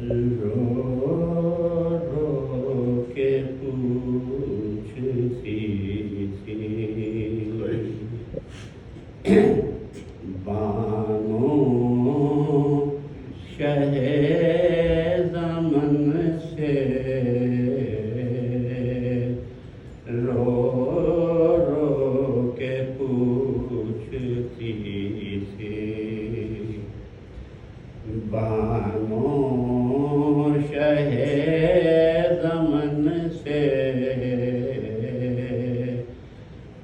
رو رو کے پوچھتی تھی بانو شہ زمن سے رو رو کے پوچھتی تھی بانو شہ زمن سے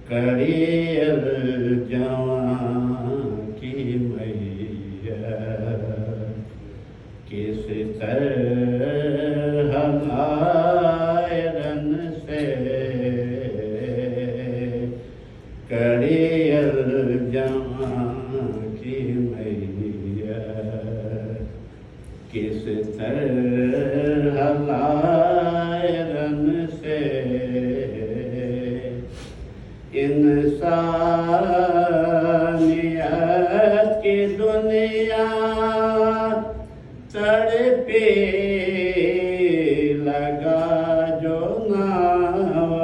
کڑی الجوان کی میّت کس طرح آئرن سے کڑی الجوان کی میّت کس طرح آئرن سے انسانیت کی دنیا تڑپے لگا جو ناور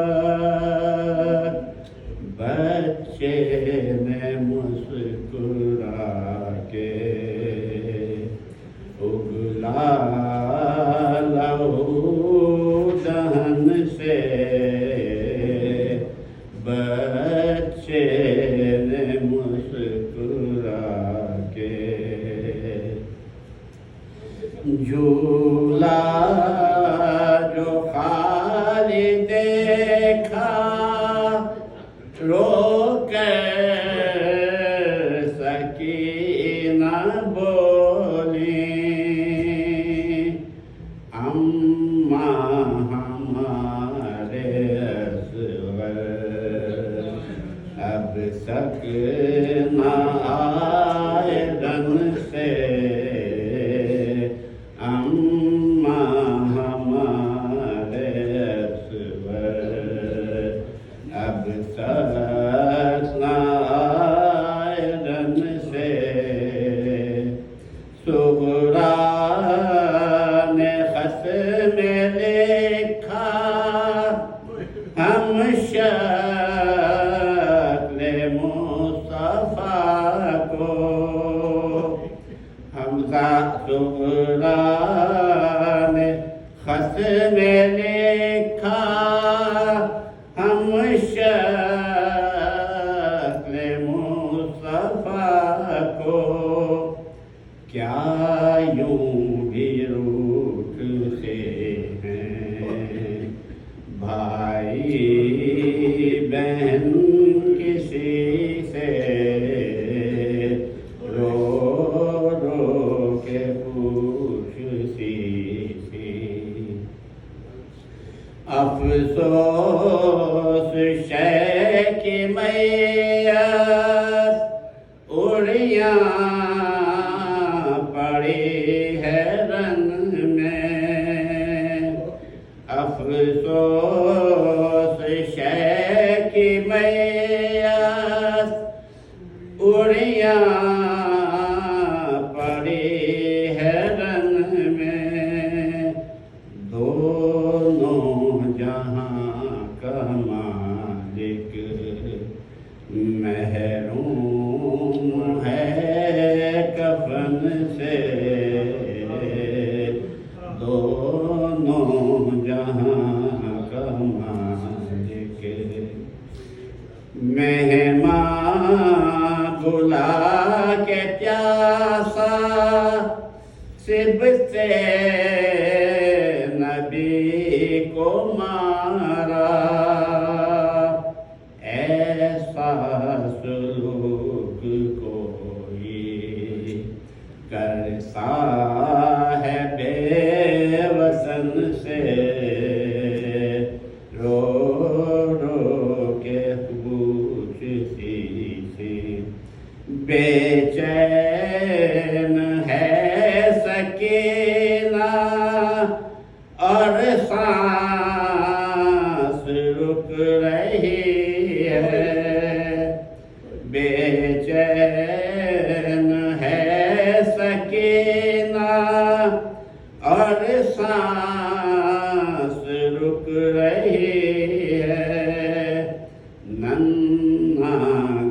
بچے نے مسکرا کے اگلا لہو دہن سے بچے نے مسکرا کے جھولا جو خالی دیکھا رو کر سکینہ بولی اماں ہمارے اصغر اب تک نہ آئرن سے اماں ہمارے اصغر اب تک نہ آئرن سے صغریٰ نے خط میں لکھا ہم شکل مصطفیٰ کو حمزہ صغریٰ نے خط میں لکھا ہم شکل مصطفیٰ کو کیا یوں بھی روٹھتے ہیں بھائی بہن کسی سے رو رو کے پوچھتی تھی افسوس شے کی میّت اڑیاں پڑی ہے رن میں افسوس شے کی میّت اڑیاں پڑی ہے رن میں دونوں جہاں کا مالک محروم ہے کفن سے دونوں جہاں کا مالک مہمان بلا کے پیاسا صبتے نبی کو مارا ایسا سلوک کوئی کرتا ہے بے وطن سے رو رو کے پوچھتی تھی بے چین ہے سکینہ اور سانس رک رہی ہے بے چین ہے سکینہ اور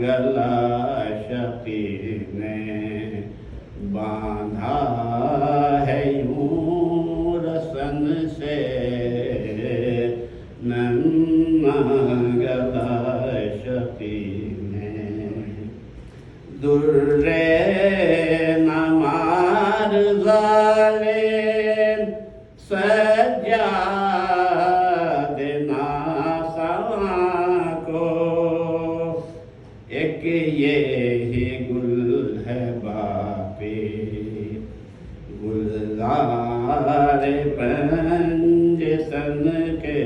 گلا شقی نے باندھا ہے یوں رسن سے ننھا گلا شقی نے درے نمار ظالم سجاد ناسواں کو ایک یہی گل ہے باقی گلزار پنج سن کے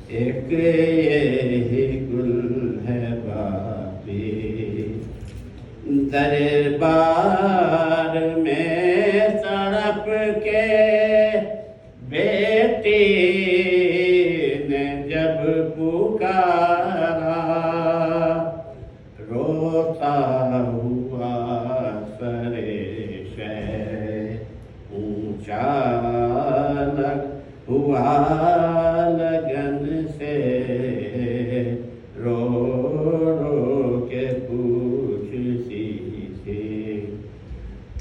ایک یہی گل ہے باقی دربار میں تڑپ کے بیٹی نے جب پکارا روتا ہوا سرے شہر اونچا ہوا لگن سے رو رو کے پوچھتی تھی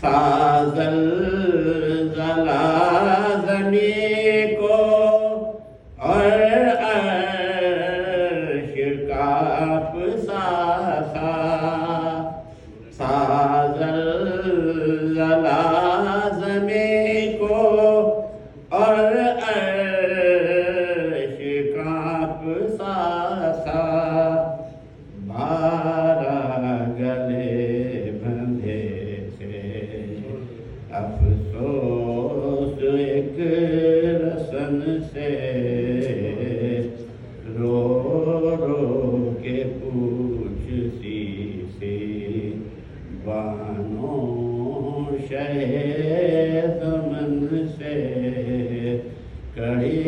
تھا زلزلہ زمین کو اور عرش کانپ سا تھا زلزلہ زمین کو اور عرش کانپ سا تھا بارہ گلے بندھے تھے افسوس ایک رسن سے رو رو کے پوچھتی تھی بانو شہ زمن سے کڑی